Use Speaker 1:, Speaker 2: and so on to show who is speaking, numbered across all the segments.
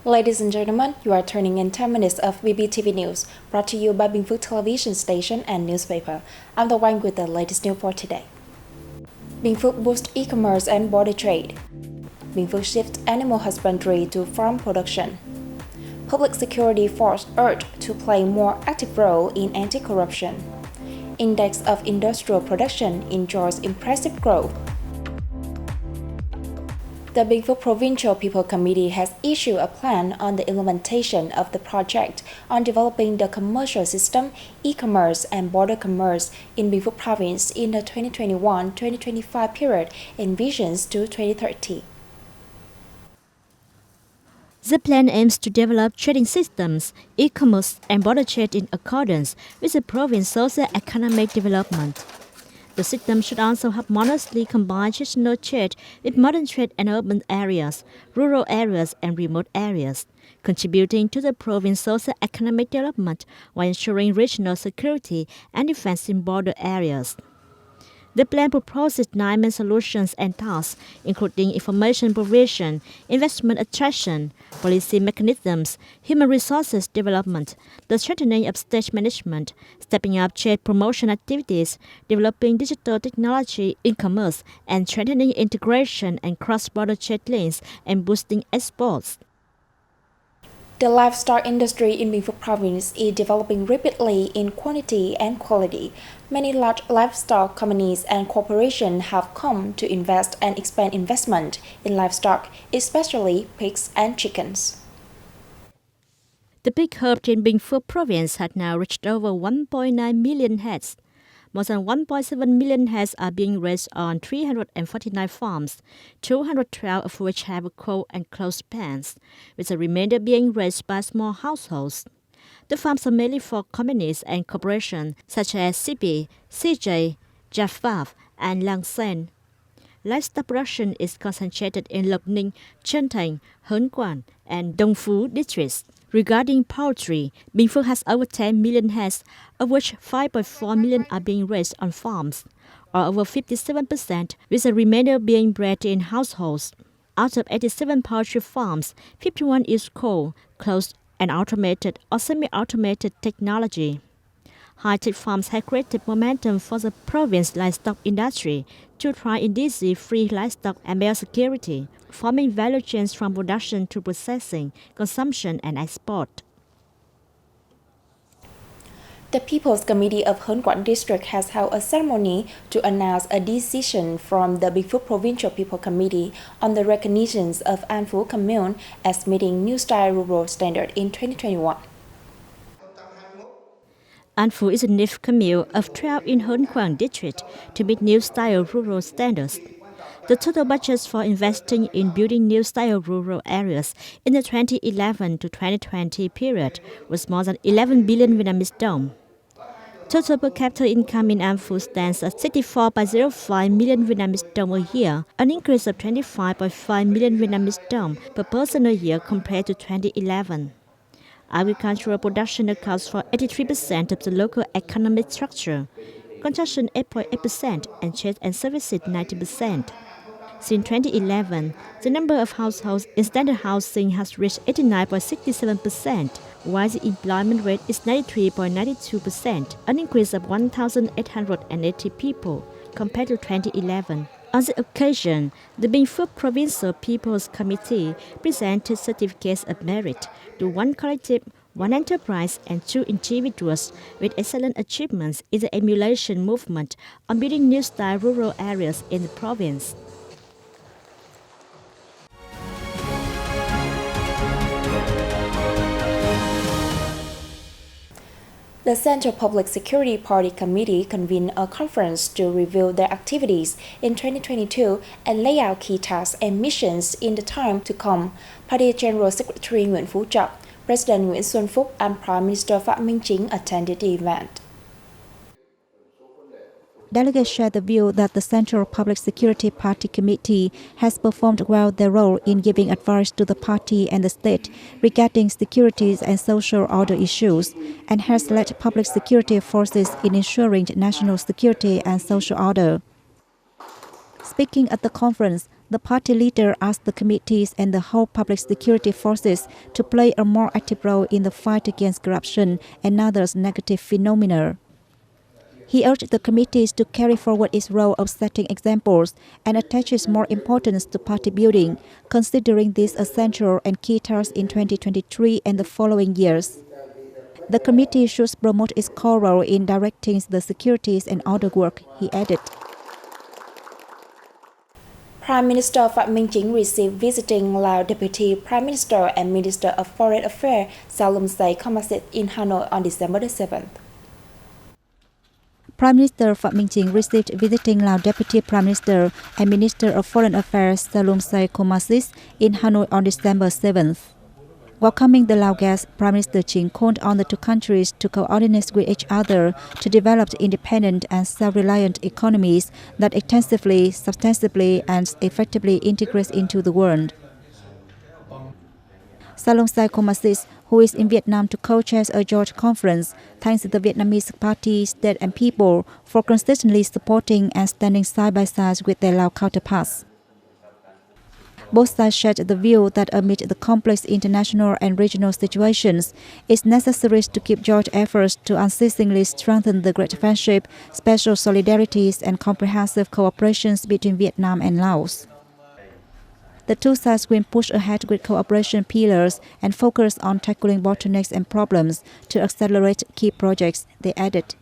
Speaker 1: Ladies and gentlemen, you are turning in 10 minutes of BPTV News, brought to you by Binh Phuoc television station and newspaper. I'm the one with the latest news for today. Binh Phuoc boosts e-commerce and border trade. Binh Phuoc shifts animal husbandry to farm production. Public security force urged to play more active role in anti-corruption. Index of industrial production enjoys impressive growth. The Binh Phuoc Provincial People Committee has issued a plan on the implementation of the project on developing the commercial system, e-commerce and border commerce in Binh Phuoc Province in the 2021-2025 period and visions to 2030.
Speaker 2: The plan aims to develop trading systems, e-commerce and border trade in accordance with the province's socio-economic development. The system should also harmoniously combine traditional trade with modern trade in urban areas, rural areas and remote areas, contributing to the province's socio-economic development while ensuring regional security and defense in border areas. The plan proposes 9 main solutions and tasks, including information provision, investment attraction, policy mechanisms, human resources development, the strengthening of state management, stepping up trade promotion activities, developing digital technology in commerce, and strengthening integration and cross-border trade links and boosting exports.
Speaker 1: The livestock industry in Binh Phuoc Province is developing rapidly in quantity and quality. Many large livestock companies and corporations have come to invest and expand investment in livestock, especially pigs and chickens.
Speaker 2: The pig herd in Binh Phuoc Province has now reached over 1.9 million heads. More than 1.7 million heads are being raised on 349 farms, 212 of which have cold and closed pens, with the remainder being raised by small households. The farms are mainly for companies and corporations such as CP, CJ, Jaffa, and Lang Sen. Livestock production is concentrated in Lộc Ninh, Trân Thành, Hớn Quản, and Đông Phú districts. Regarding poultry, Binh Phuoc has over 10 million heads, of which 5.4 million are being raised on farms, or over 57%, with the remainder being bred in households. Out of 87 poultry farms, 51 use cold, closed, and automated or semi-automated technology. High-tech farms have created momentum for the province's livestock industry to try in disease-free livestock and biosecurity, forming value chains from production to processing, consumption, and export.
Speaker 1: The People's Committee of Hớn Quản District has held a ceremony to announce a decision from the Binh Phuoc Provincial People Committee on the recognitions of An Phú Commune as meeting New Style Rural Standard in 2021.
Speaker 2: An Phú is a new commune of 12 in Hớn Quản District to meet new style rural standards. The total budget for investing in building new style rural areas in the 2011 to 2020 period was more than 11 billion Vietnamese đồng. Total per capita income in An Phú stands at 64.05 million Vietnamese đồng a year, an increase of 25.5 million Vietnamese đồng per person a year compared to 2011. Agricultural production accounts for 83% of the local economic structure, construction 8.8%, and trade and services 90%. Since 2011, the number of households in standard housing has reached 89.67%, while the employment rate is 93.92%, an increase of 1,880 people compared to 2011. On the occasion, the Binh Phuoc Provincial People's Committee presented certificates of merit to 1 collective, 1 enterprise, and 2 individuals with excellent achievements in the emulation movement on building new style rural areas in the province.
Speaker 1: The Central Public Security Party Committee convened a conference to review their activities in 2022 and lay out key tasks and missions in the time to come. Party General Secretary Binh Phuoc, President Nguyễn Xuân Phúc, and Prime Minister Phạm Minh Chính attended the event.
Speaker 3: Delegates shared the view that the Central Public Security Party Committee has performed well their role in giving advice to the party and the state regarding security and social order issues, and has led public security forces in ensuring national security and social order. Speaking at the conference, The party leader asked the committees and the whole public security forces to play a more active role in the fight against corruption and other negative phenomena. He urged the committees to carry forward its role of setting examples and attaches more importance to party building, considering this a central and key task in 2023 and the following years. The committee should promote its core role in directing the securities and order work, he added.
Speaker 1: Prime Minister Phạm Minh Chính received visiting Lao Deputy Prime Minister and Minister of Foreign Affairs Salomsay Khomasit in Hanoi on December 7th.
Speaker 3: Prime Minister Phạm Minh Chính received visiting Lao Deputy Prime Minister and Minister of Foreign Affairs Salomsay Khomasit in Hanoi on December 7th. Welcoming the Lao guest, Prime Minister Chính called on the two countries to coordinate with each other to develop independent and self-reliant economies that extensively, substantially, and effectively integrate into the world. Salomsay Khomasit, who is in Vietnam to co-chair a joint conference, thanks the Vietnamese party, state, and people for consistently supporting and standing side by side with their Lao counterparts. Both sides shared the view that amid the complex international and regional situations, it's necessary to keep joint efforts to unceasingly strengthen the great friendship, special solidarities, and comprehensive cooperations between Vietnam and Laos. The two sides will push ahead with cooperation pillars and focus on tackling bottlenecks and problems to accelerate key projects, they added.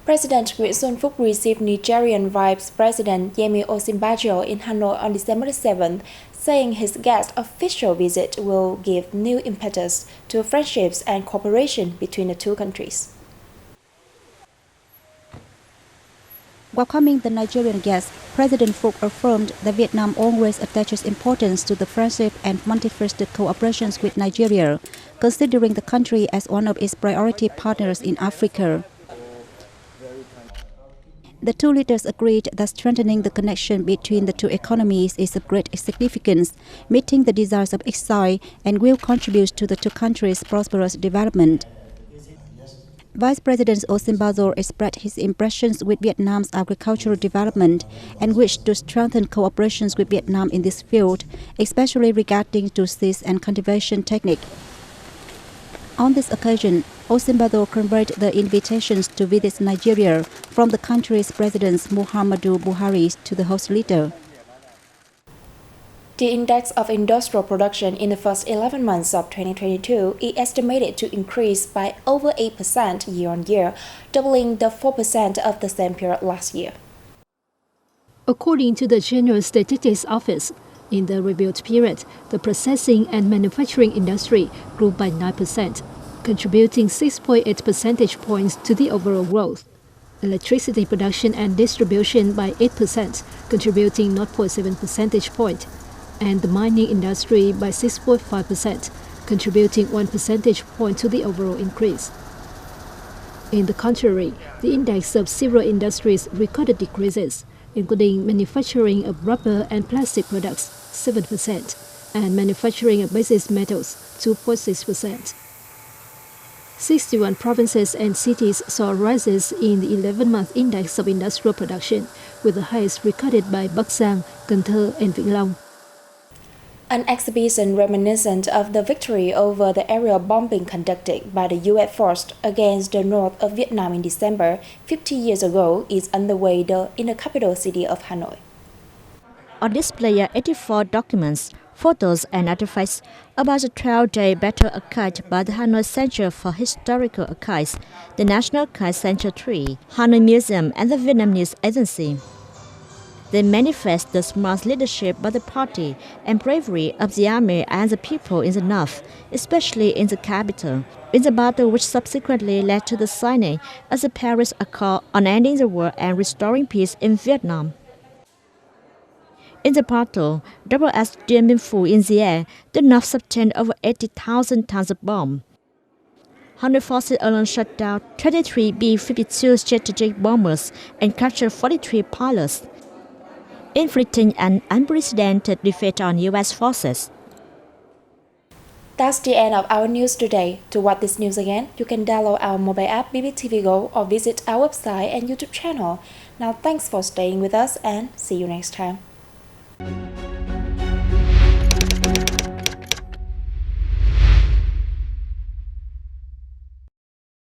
Speaker 1: President Nguyễn Xuân Phúc received Nigerian Vice President Yemi Osinbajo in Hanoi on December 7th, saying his guest official visit will give new impetus to friendships and cooperation between the two countries.
Speaker 3: Welcoming the Nigerian guest, President Phuoc affirmed that Vietnam always attaches importance to the friendship and multifaceted cooperations with Nigeria, considering the country as one of its priority partners in Africa. The two leaders agreed that strengthening the connection between the two economies is of great significance, meeting the desires of each side, and will contribute to the two countries' prosperous development. Vice President Osinbajo expressed his impressions with Vietnam's agricultural development and wished to strengthen cooperation with Vietnam in this field, especially regarding to seeds and cultivation technique. On this occasion, Osinbajo conveyed the invitations to visit Nigeria from the country's President Muhammadu Buhari to the host leader.
Speaker 1: The index of industrial production in the first 11 months of 2022 is estimated to increase by over 8% year-on-year, doubling the 4% of the same period last year.
Speaker 4: According to the General Statistics Office, in the reviewed period, the processing and manufacturing industry grew by 9%, contributing 6.8 percentage points to the overall growth. Electricity production and distribution by 8%, contributing 0.7 percentage point, and the mining industry by 6.5%, contributing 1 percentage point to the overall increase. In the contrary, the index of several industries recorded decreases, including manufacturing of rubber and plastic products, 7%, and manufacturing of basic metals, 2.6%. 61 provinces and cities saw rises in the 11-month index of industrial production, with the highest recorded by Bắc Giang, Cần Thơ, and Vĩnh Long.
Speaker 1: An exhibition reminiscent of the victory over the aerial bombing conducted by the U.S. force against the north of Vietnam in December 50 years ago is underway in the capital city of Hanoi.
Speaker 2: On display are 84 documents, photos, and artifacts about the 12-day battle archived by the Hanoi Center for Historical Archives, the National Archives Center 3, Hanoi Museum, and the Vietnam News Agency. They manifest the smart leadership by the party and bravery of the army and the people in the north, especially in the capital, in the battle which subsequently led to the signing of the Paris Accord on ending the war and restoring peace in Vietnam. In the battle, as Binh Phuoc in the air, the North sustained over 80,000 tons of bomb. Hanoi forces alone shot down 23 B-52 strategic bombers and captured 43 pilots, inflicting an unprecedented defeat on U.S. forces.
Speaker 1: That's the end of our news today. To watch this news again, you can download our mobile app BPTV Go or visit our website and YouTube channel. Now, thanks for staying with us and see you next time. Bye.